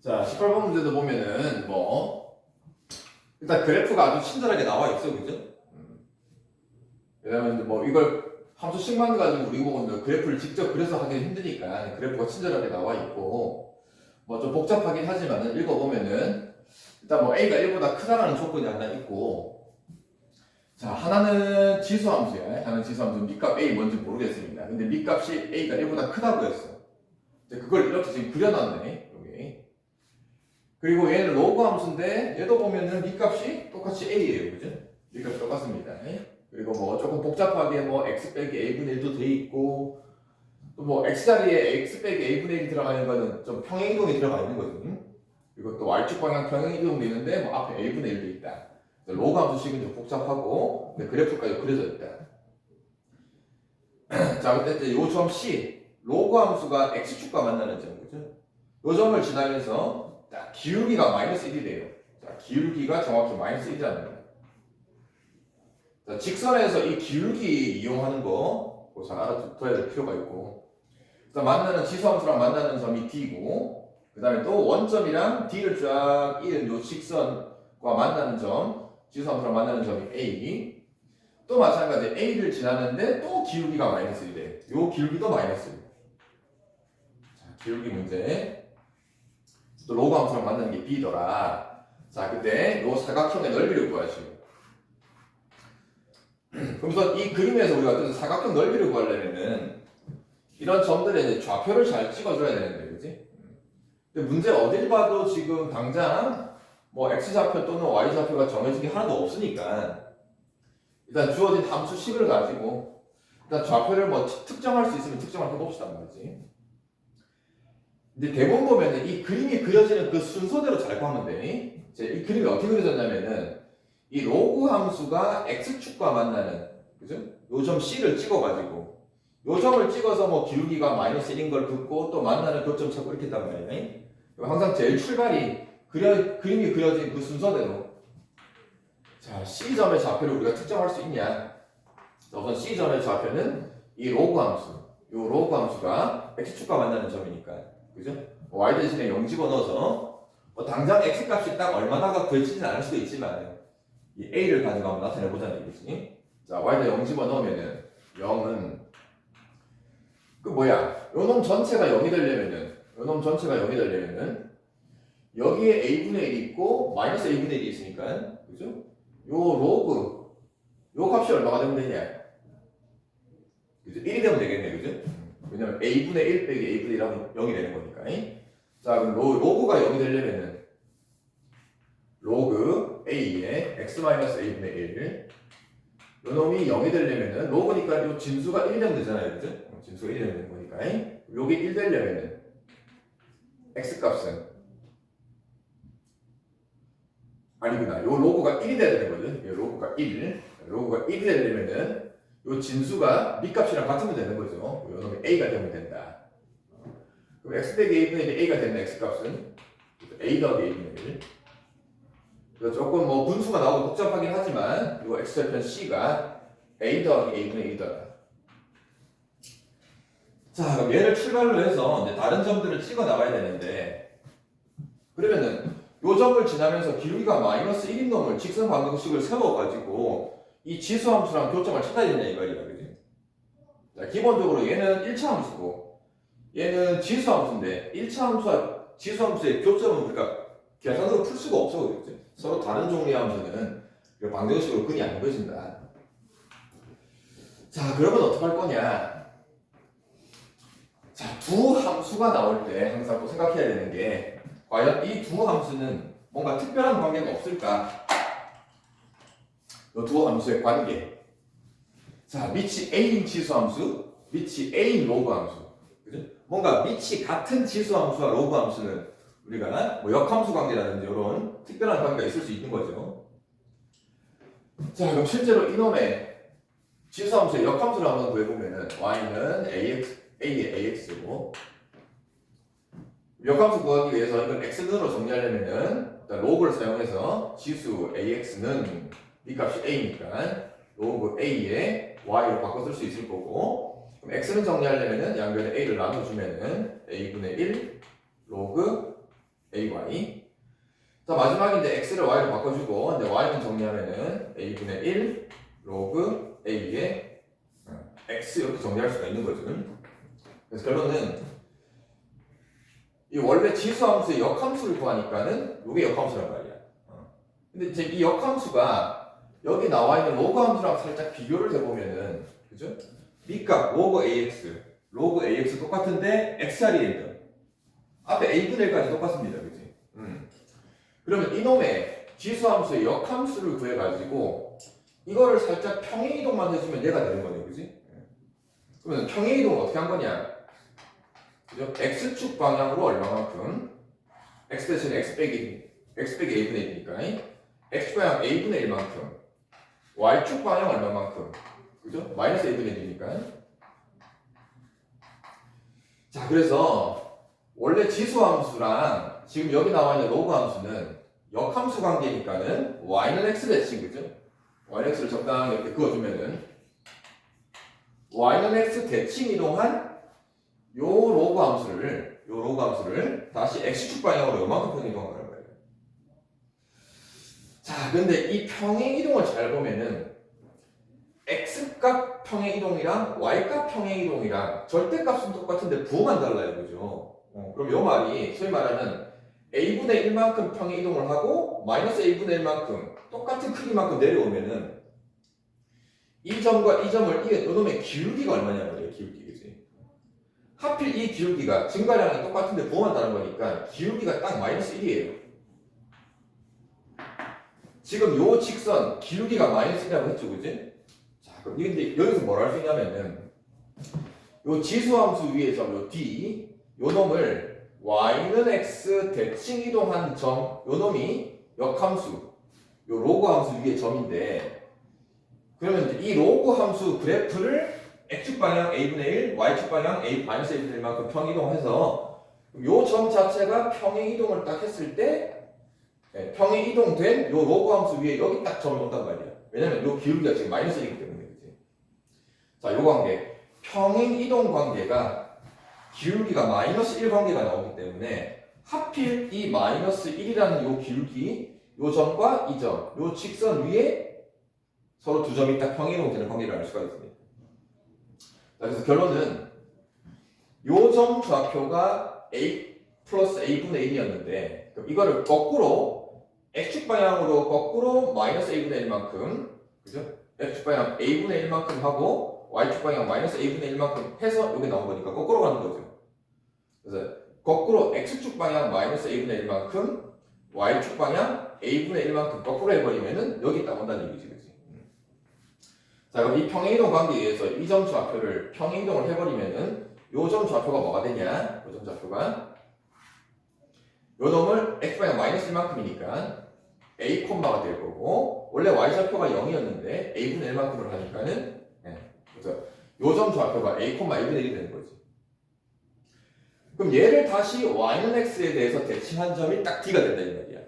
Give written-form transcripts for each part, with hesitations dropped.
자, 18번 문제도 보면은 일단 그래프가 아주 친절하게 나와 있어, 그죠? 왜냐면 이걸 함수식만 가지고 우리 보고 그래프를 직접 그려서 하기 힘드니까 그래프가 친절하게 나와 있고 좀 복잡하긴 하지만은 읽어보면은 일단 A가 1보다 크다라는 조건이 하나 있고, 자, 하나는 지수함수야. 하나는 지수함수 밑값 A 뭔지 모르겠습니다. 근데 밑값이 A가 1보다 크다고 했어. 그걸 이렇게 지금 그려놨네, 여기. 그리고 얘는 로그 함수인데 얘도 보면은 밑값이 똑같이 A예요, 그죠? 밑값이 똑같습니다. 그리고 조금 복잡하게 x 빼기 a분의 1도 돼 있고, 또 x 자리에 x 빼기 a분의 1이 들어가 있는 거는 좀 평행이동이 들어가 있는 거거든요. 그리고 또 y축 방향 평행이동도 있는데 앞에 a분의 1도 있다. 로그 함수식은 좀 복잡하고 근데 그래프까지 그려져 있다. 자, 근데 이제 요 점 C 로그 함수가 x축과 만나는 점, 그죠? 요 점을 지나면서 딱 기울기가 마이너스 1이 돼요. 자, 기울기가 정확히 마이너스 1이라는 거예요. 자, 직선에서 이 기울기 이용하는 거 잘 알아둬야 될 필요가 있고, 일단 만나는 지수함수랑 만나는 점이 D고, 그 다음에 또 원점이랑 D를 쫙 이은 요 직선과 만나는 점, 지수함수랑 만나는 점이 A. 또 마찬가지 A를 지나는데 또 기울기가 마이너스 1이래. 요 기울기도 마이너스 1. 자, 기울기 문제. 또 로그 함수랑 만나는 게 B더라. 자, 그때 요 사각형의 넓이를 구하시오. 그래서 이 그림에서 우리가 어떤 사각형 넓이를 구하려면은 이런 점들에 이제 좌표를 잘 찍어줘야 되는데, 그지? 근데 문제 어딜 봐도 지금 당장 x좌표 또는 y좌표가 정해진 게 하나도 없으니까 일단 주어진 함수식을 가지고 일단 좌표를 특정할 수 있으면 특정을 해봅시다 말이지. 근데 대본 보면은 이 그림이 그려지는 그 순서대로 잘 보면 돼. 이제 이 그림이 어떻게 그려졌냐면은 이 로그 함수가 x축과 만나는, 그죠? 요 점 C를 찍어가지고 요 점을 찍어서 기울기가 마이너스 1인 걸 긋고 또 만나는 교점 찾고 이렇게 했단 말이에요. 항상 제일 출발이 그림이 그려진 그 순서대로. 자, C점의 좌표를 우리가 특정할 수 있냐? 자, 우선 C점의 좌표는 이 로그 함수. 요 로그 함수가 x축과 만나는 점이니까, 그죠? y 대신에 0 집어넣어서 당장 x값이 딱 얼마나가 구해지진 않을 수도 있지만 이 a를 가지고 한번 나타내보자는 얘기지. 자, y에다 0 집어넣으면은 0은 요 놈 전체가 0이 되려면은 여기에 a분의 1이 있고 마이너스 a분의 1이 있으니까, 그죠? 요 로그 요 값이 얼마가 되면 되냐? 그죠? 1이 되면 되겠네, 그죠? 왜냐면 a분의 1 빼기 a분의 1 하면 0이 되는 거니까. 자, 그럼 로그가 0이 되려면은 로그 a에 x-a분의 1, 요 놈이 0이 되려면은 로그니까 요 진수가 1이 되면 되잖아요, 그죠? 진수가 1이 되는 거니까 요게 1 되려면은 x값은 아니구나, 요 로그가 1이 돼야 되는 거죠. 요 로그가 1이 되려면은 요 진수가 밑값이랑 같으면 되는 거죠. 요 놈이 a가 되면 된다. 그럼 x 빼기 a분의 1이 a가 되는 x값은 a 더하기 a분의 1. 그래서 조금 분수가 나오고 복잡하긴 하지만 요 x절편 c가 a 더하기 a분의 1이더라. 자, 그럼 얘를 출발로 해서 이제 다른 점들을 찍어 나가야 되는데, 그러면은 요 점을 지나면서 기울기가 마이너스 1인 놈을 직선 방정식을 세워가지고 이 지수함수랑 교점을 찾아야 되냐 이거야, 그지? 자, 기본적으로 얘는 1차 함수고 얘는 지수함수인데 1차 함수와 지수함수의 교점은 우리가 계산으로 풀 수가 없어, 그지? 서로 다른 종류의 함수는 방정식으로 근이 안 그려진다. 자, 그러면 어떡할 거냐? 자, 두 함수가 나올 때 항상 또 생각해야 되는 게, 과연 이 두 함수는 뭔가 특별한 관계가 없을까? 이 두 함수의 관계. 자, 밑이 A인 지수함수, 밑이 A인 로그 함수. 그죠? 뭔가 밑이 같은 지수함수와 로그 함수는 우리가 역함수 관계라든지 이런 특별한 관계가 있을 수 있는 거죠. 자, 그럼 실제로 이놈의 지수함수의 역함수를 한번 구해보면은 y는 a의 ax고, 역함수 구하기 위해서 이걸 x는으로 정리하려면은 로그를 사용해서 지수 ax는 밑값이 a니까 로그 a에 y로 바꿔 쓸 수 있을 거고, 그럼 x는 정리하려면은 양변에 a를 나눠주면은 a분의 1 로그 ay AY. 자, 마지막에 이제 x를 y로 바꿔주고 이제 y는 정리하면은 a분의 1 로그 a의 x 이렇게 정리할 수가 있는 거죠. 그래서 결론은 이 원래 지수함수의 역함수를 구하니까는 이게 역함수란 말이야. 근데 이제 이 역함수가 여기 나와 있는 로그 함수랑 살짝 비교를 해보면은, 그죠? B값 로그 AX 똑같은데 x 자리에 있는 앞에 a분의 1까지 똑같습니다, 그지? 그러면 이놈의 지수함수의 역함수를 구해가지고 이거를 살짝 평행이동만 해주면 얘가 되는 거네, 그지? 그러면 평행이동을 어떻게 한 거냐? 그죠? x축 방향으로 얼마만큼? x 대신에 x 빼기 a분의 1이니까 x 방향 a분의 1만큼, y축 방향 얼마만큼? 그죠? 마이너스 a분의 1이니까. 자, 그래서 원래 지수함수랑 지금 여기 나와 있는 로그 함수는 역함수 관계니까는 y는 x 대칭, 그죠? y는 x를 적당히 이렇게 그어주면은 y는 x 대칭 이동한 요 로그 함수를 다시 x축 방향으로 요만큼 평행 이동한 거란 말이에요. 자, 근데 이 평행 이동을 잘 보면은 x값 평행 이동이랑 y값 평행 이동이랑 절대값은 똑같은데 부호만 달라요, 그죠? 그럼 요 말이 소위 말하는 a분의 1만큼 평행 이동을 하고 마이너스 a분의 1만큼 똑같은 크기만큼 내려오면은 이 점과 이 점을 이은 요놈의 기울기가 얼마냐 말이에요, 기울기, 그지? 하필 이 기울기가 증가량이 똑같은데 부호만 다른 거니까 기울기가 딱 마이너스 1이에요. 지금 요 직선 기울기가 마이너스 1이라고 했죠, 그지? 자, 그럼 근데 여기서 뭘 할 수 있냐면은 요 지수함수 위에서 요 D 요 놈을 y는 x 대칭 이동한 점, 요 놈이 역함수, 요 로그 함수 위에 점인데, 그러면 이제 이 로그 함수 그래프를 x축 방향 a분의 1, y축 방향 마이너스 a분의 1만큼 평행 이동해서 요 점 자체가 평행 이동을 딱 했을 때 평행 이동된 요 로그 함수 위에 여기 딱 점이 온단 말이야. 왜냐면 요 기울기가 지금 마이너스 1이기 때문에, 그치? 자, 요 관계, 평행 이동 관계가 기울기가 마이너스 1 관계가 나오기 때문에 하필 이 마이너스 1이라는 요 기울기, 요 점과 이 점, 요 직선 위에 서로 두 점이 딱 평행이동되는 관계를 알 수가 있습니다. 자, 그래서 결론은 요 점 좌표가 a 플러스 a분의 1이었는데 그럼 이거를 거꾸로 x축 방향으로 거꾸로 마이너스 a분의 1만큼, 그죠? x축 방향 a분의 1만큼 하고 y축 방향 마이너스 a분의 1만큼 해서 여기 나온 거니까 거꾸로 가는 거죠. 그래서 거꾸로 x축 방향 마이너스 a분의 1만큼 y축 방향 a분의 1만큼 거꾸로 해버리면은 여기 딱 온다는 얘기지, 그치? 자, 그럼 이 평행이동 관계에 의해서 이 점 좌표를 평행이동을 해버리면은 요 점 좌표가 뭐가 되냐? 요 점 좌표가 요 놈을 x방향 마이너스 1만큼이니까 a 콤마가 될 거고, 원래 y좌표가 0이었는데 a분의 1만큼을 하니까는 그래서 요 점 좌표가 a 콤마 a분의 1이 되는 거지. 그럼 얘를 다시 y는 x에 대해서 대칭한 점이 딱 d가 된다 이 말이야.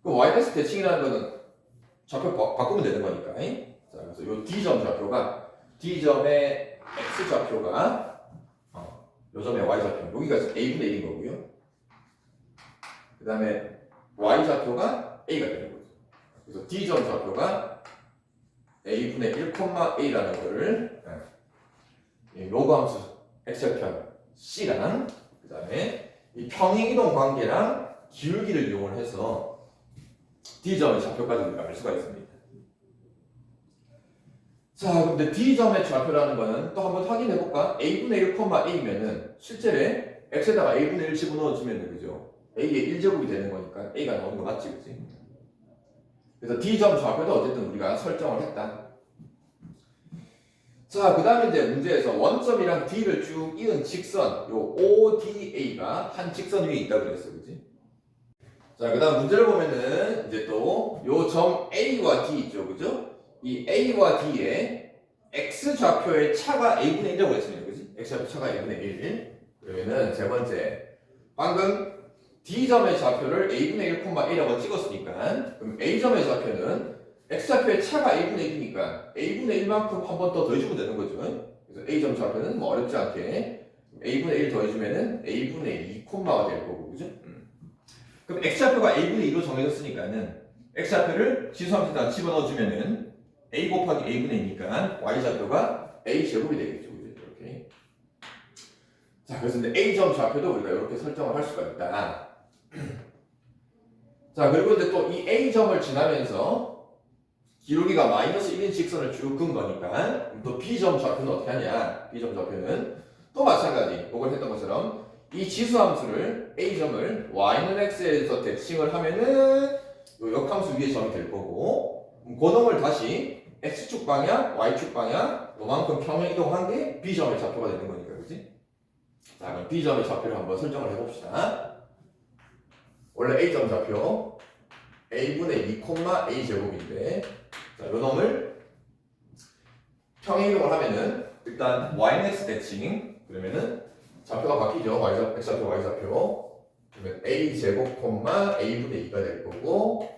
그럼 y는 x 대칭이라는 거는 좌표 바꾸면 되는 거니까. 자, 그래서 요 d점 좌표가 d점의 x 좌표가 요 점의 y 좌표, 여기가 a분의 1인 거고요. 그 다음에 y 좌표가 a가 되는 거죠. 그래서 d점 좌표가 a분의 1,a라는 거를 로그 함수 x좌표 c랑 그 다음에 이 평행이동 관계랑 기울기를 이용을 해서 d점의 좌표까지 우리가 알 수가 있습니다. 자, 근데 d점의 좌표라는 거는 또 한번 확인해 볼까? a분의 1,a면은 실제로 x에다가 a분의 1 집어넣어주면 그죠? a의 1제곱이 되는 거니까 a가 나오는 거 맞지, 그치? 그래서 d점 좌표도 어쨌든 우리가 설정을 했다. 자, 그 다음에 이제 문제에서 원점이랑 d를 쭉 이은 직선, 요 ODA가 한 직선 위에 있다고 그랬어, 그치? 자, 그 다음 문제를 보면은 이제 또 요 점 A와 D 있죠, 그죠? 이 A와 D의 X 좌표의 차가 A분의 1이라고 했습니다, 그치? X 좌표 차가 A분의 1. 그러면은 세 번째, 방금 D점의 좌표를 A분의 1,A라고 찍었으니까 그럼 A점의 좌표는 X좌표의 차가 A분의 1이니까 A분의 1만큼 한 번 더 더해주면 되는 거죠. 그래서 A점 좌표는 뭐 어렵지 않게 a분의 1 더해주면은 a분의 2 콤마가 될 거고, 그죠? 그럼 x좌표가 a분의 2로 정해졌으니까는 x좌표를 지수함수에다 집어넣어주면은 a 곱하기 a분의 2니까 y좌표가 a제곱이 되겠죠, 그죠? 이렇게. 자, 그래서 이제 a점 좌표도 우리가 이렇게 설정을 할 수가 있다. 자, 그리고 이제 또 이 a점을 지나면서 기울기가 마이너스 1인 직선을 쭉 긋은 거니까 또 b점 좌표는 어떻게 하냐? b점 좌표는 또 마찬가지 이걸 했던 것처럼 이 지수함수를 a점을 y는 x에서 대칭을 하면은 요 역함수 위에 점이 될 거고 그 놈을 다시 x축 방향, y축 방향 요만큼 평행 이동한 게 b점의 좌표가 되는 거니까, 그렇지? 자, 그럼 b점의 좌표를 한번 설정을 해봅시다. 원래 a점 좌표 a분의 2, a제곱인데 자, 요 놈을 평행 이동을 하면은 일단 y는 x 대칭 그러면은 좌표가 바뀌죠. x좌표, y좌표 그러면 a제곱, a분의 2가 될 거고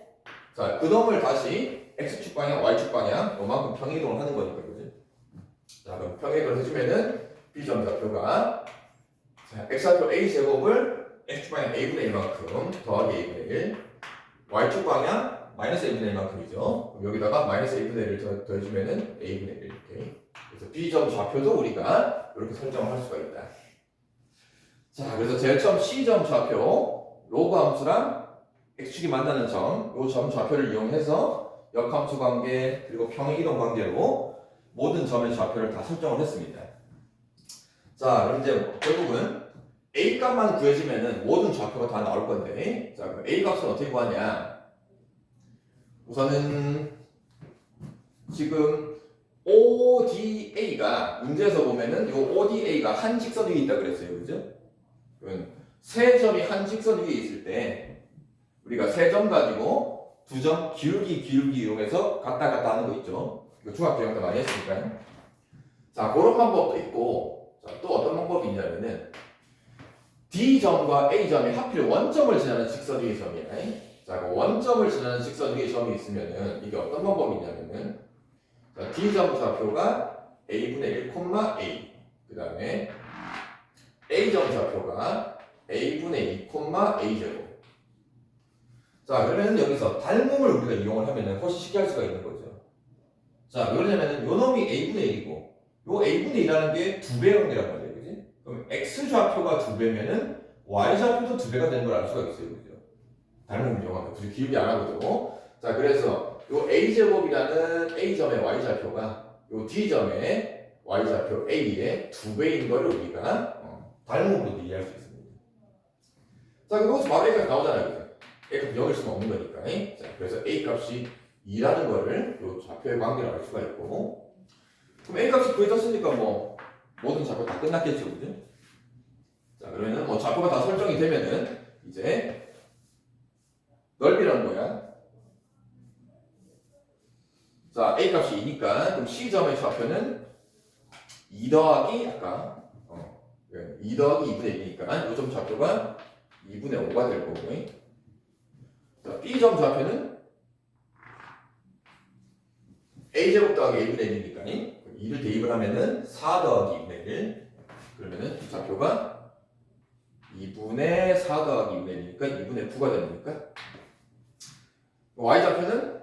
자, 그 놈을 다시 x축 방향, y축 방향 요만큼 평행 이동을 하는 거니까, 그지? 자, 그럼 평행 이동을 해주면은 b점 좌표가 자, x좌표 a제곱을 x축 방향 a분의 1만큼 더하기 a분의 1 y축 방향 마이너스 a분의 1만큼이죠. 그럼 여기다가 마이너스 a분의 1을 더해주면은 a분의 1 이렇게. 그래서 b점 좌표도 우리가 이렇게 설정을 할 수가 있다. 자, 그래서 제일 처음 c점 좌표 로그 함수랑 x축이 만나는 점, 요 점 좌표를 이용해서 역함수 관계 그리고 평행 이동 관계로 모든 점의 좌표를 다 설정을 했습니다. 자, 그럼 이제 결국은 a 값만 구해지면은 모든 좌표가 다 나올 건데, 자, 그럼 a 값은 어떻게 구하냐? 우선은 지금 ODA가 문제에서 보면은 이 ODA가 한 직선 위에 있다 그랬어요, 그죠? 그럼 세 점이 한 직선 위에 있을 때 우리가 세 점 가지고 두 점 기울기 이용해서 갔다 갔다 하는 거 있죠? 이거 중학교 영어 때 많이 했으니까요. 자, 그런 방법도 있고, 자, 또 어떤 방법이 있냐면은 D점과 A점이 하필 원점을 지나는 직선 위의 점이야. 자, 그 원점을 지나는 직선 위의 점이 있으면은 이게 어떤 방법이 있냐면은 자, D점 좌표가 A분의 1, A 그 다음에 A점 좌표가 A분의 2, A제곱. 자, 그러면 여기서 닮음을 우리가 이용을 하면은 훨씬 쉽게 할 수가 있는 거죠. 자, 왜 그러냐면은 요 놈이 A분의 1이고 요 A분의 2라는 게 2배 관계란 말이에요. 그지? 그럼 X좌표가 2배면은 Y좌표도 2배가 되는 걸 알 수가 있어요. 그죠? 닮음을 이용하면. 굳이 길게 안 하고도. 자, 그래서 요 A제곱이라는 A점의 Y좌표가 요 D점의 Y좌표 A의 2배인 거를 우리가 닮음으로 이해할 수 있습니다. 자, 그리고 바로 A값이 나오잖아요. 그죠? A값이 0일 수는 없는 거니까. 자, 그래서 A값이 2라는 거를 요 좌표의 관계로 알 수가 있고 그럼 A값이 구해졌으니까 뭐 모든 좌표 다 끝났겠죠, 그죠? 자, 그러면은 뭐 좌표가 다 설정이 되면은 이제 넓이라는 거야. 자, A값이 2니까 그럼 C점의 좌표는 2 더하기 아까 2 더하기 2분의 1이니까 요점 좌표가 2분의 5가 될 거고 자, B점 좌표는 A제곱 더하기 A분의 1이니까 2를 대입을 하면은 4 더하기 2분의 1 그러면은 좌표가 2분의 4 더하기 2분의 1이니까 2분의 9가 되니까 Y좌표는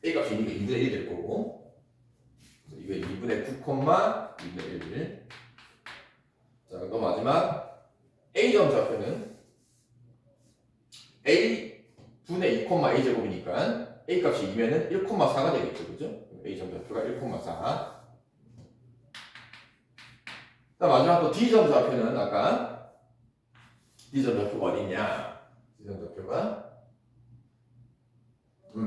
A값이 2니까 2분의 1이 될 거고 이게 2분의 9, 2분의 1 자, 또 마지막 A점 좌표는 A분의 2, A제곱이니까 A값이 2면은 1,4가 되겠죠, 그죠? A점 좌표가 1,4 자, 마지막 또 D점 좌표는 아까 D점 좌표가 어딨냐? D점 좌표가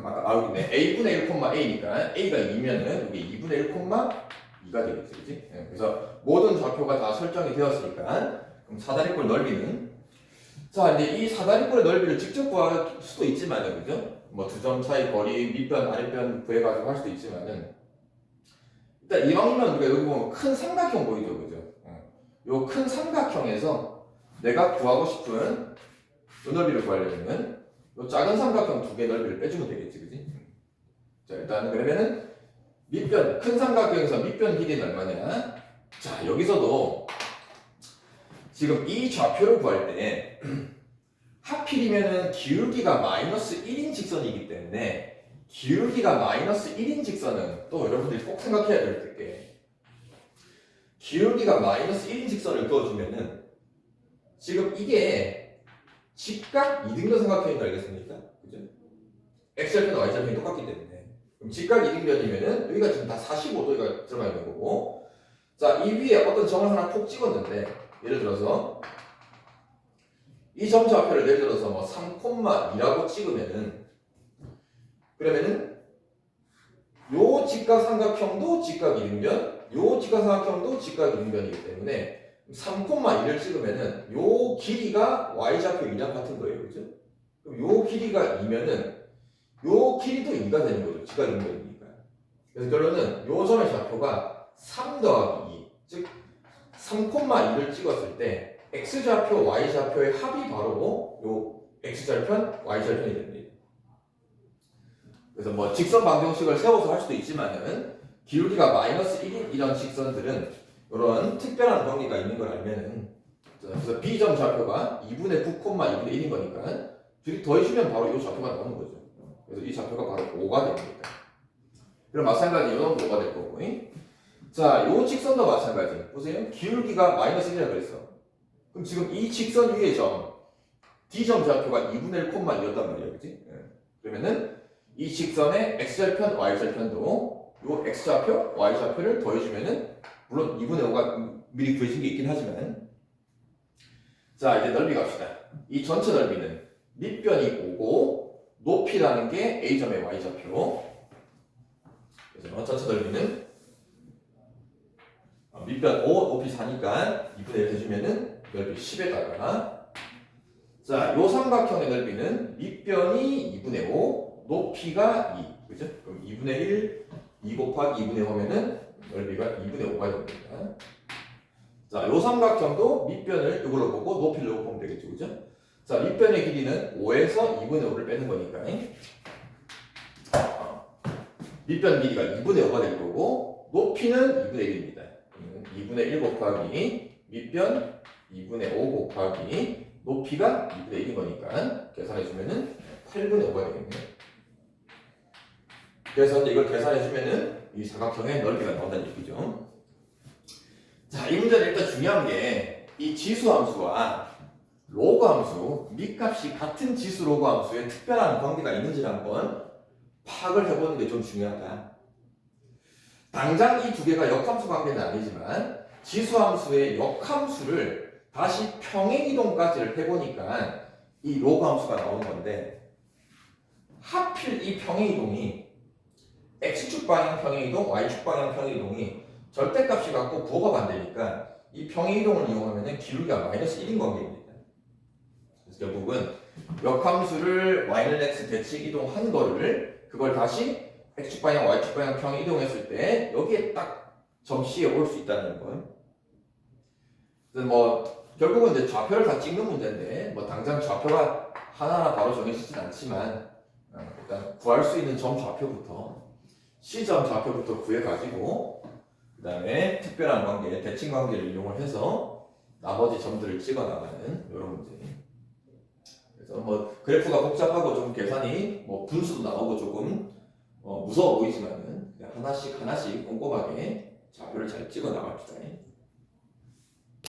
아까 여기네. A분의 1,A니까 A가 2면은 이게 2분의 1,2가 되겠지, 그지? 그래서 모든 좌표가 다 설정이 되었으니까 그럼 사다리꼴 넓이는 자, 이제 이 사다리꼴의 넓이를 직접 구할 수도 있지만은, 그죠? 뭐 두 점 차이 거리 밑변 아랫변 구해가지고 할 수도 있지만은 일단 이왕이면 우리가 여기 보면 큰 삼각형 보이죠, 그죠? 요 큰 삼각형에서 내가 구하고 싶은 요 넓이를 구하려면 요 작은 삼각형 두 개 넓이를 빼주면 되겠지, 그지? 자, 일단 그러면은 밑변 큰 삼각형에서 밑변 길이는 얼마냐? 자, 여기서도 지금 이 좌표를 구할 때 하필이면은 기울기가 마이너스 1인 직선이기 때문에 기울기가 마이너스 1인 직선은 또 여러분들이 꼭 생각해야 될 게 기울기가 마이너스 1인 직선을 그어주면은 지금 이게 직각 이등변 생각해야 알겠습니까? 그죠? x절편, y절편이 똑같기 때문에 그럼 직각 이등변이면은 여기가 지금 다 45도가 들어가 있는 거고 자, 이 위에 어떤 점을 하나 콕 찍었는데 예를 들어서 이 점 좌표를 예를 들어서 뭐 3,2라고 찍으면은 그러면은 요 직각삼각형도 직각 이등변, 요 직각삼각형도 직각 이등변이기 때문에 3,2를 찍으면은 요 길이가 y좌표 2랑 같은 거예요, 그죠? 그럼 요 길이가 2면은 요 길이도 2가 되는 거죠, 직각 이등변이니까. 그래서 결론은 요 점의 좌표가 3 더하기 2, 즉 3,2를 찍었을 때 x좌표, y좌표의 합이 바로 요 x절편, y절편이 됩니다. 그래서 뭐 직선 방정식을 세워서 할 수도 있지만은 기울기가 마이너스 1인 이런 직선들은 이런 특별한 관계가 있는 걸 알면은 그래서 b점 좌표가 2분의 9, 2분의 1인 거니까 둘이 더해주면 바로 이 좌표가 나오는 거죠. 그래서 이 좌표가 바로 5가 됩니다. 그럼 마찬가지 이런 5가 될 거고 자, 요 직선도 마찬가지. 보세요. 기울기가 마이너스 1이라고 그랬어. 그럼 지금 이 직선 위의 점 D점 좌표가 2분의 1, 2였단 말이야, 그치? 그러면은 이 직선의 x절편, y절편도 요 x좌표, y좌표를 더해주면은 물론 2분의 5가 미리 구해진 게 있긴 하지만 자, 이제 넓이 갑시다. 이 전체 넓이는 밑변이 5고 높이라는 게 a점의 y좌표. 그래서 전체 넓이는 밑변 5, 높이 4니까 2분의 1 해주면은 넓이 10에다가 자, 요 삼각형의 넓이는 밑변이 2분의 5, 높이가 2, 그죠? 그럼 2분의 1, 2 곱하기 2분의 5면은 넓이가 2분의 5가 됩니다. 자, 요 삼각형도 밑변을 이걸로 보고 높이를 이걸로 보면 되겠죠, 그죠? 자, 밑변의 길이는 5에서 2분의 5를 빼는 거니까 밑변 길이가 2분의 5가 될 거고 높이는 2분의 1입니다. 2분의 1 곱하기 밑변 2분의 5 곱하기 높이가 2분의 1인 거니까 계산해주면은 8분의 5가 되겠네요. 그래서 이제 이걸 계산해주면은 이 사각형의 넓이가 나온다는 얘기죠. 자, 이 문제는 일단 중요한 게 이 지수 함수와 로그 함수, 밑값이 같은 지수 로그 함수에 특별한 관계가 있는지를 한번 파악을 해보는 게 좀 중요하다. 당장 이 두 개가 역함수 관계는 아니지만 지수 함수의 역함수를 다시 평행이동까지를 해보니까 이 로그 함수가 나오는 건데 하필 이 평행이동이 x축 방향 평행이동, y축 방향 평행이동이 절대값이 갖고 부호가 반대니까 이 평행이동을 이용하면 기울기가 마이너스 1인 관계입니다. 그래서 결국은 역함수를 y는 x 대칭 이동한 거를 그걸 다시 x축 방향, y축 방향 평행이동했을 때 여기에 딱 점씨에 올 수 있다는 거. 그래서 뭐 결국은 이제 좌표를 다 찍는 문제인데 뭐 당장 좌표가 하나하나 바로 정해지진 않지만 일단 구할 수 있는 점 좌표부터 C점 좌표부터 구해가지고 그 다음에 특별한 관계, 대칭 관계를 이용을 해서 나머지 점들을 찍어 나가는 이런 문제. 그래서 뭐 그래프가 복잡하고 좀 계산이 뭐 분수도 나오고 조금 무서워 보이지만은 하나씩 꼼꼼하게 좌표를 잘 찍어 나갑시다.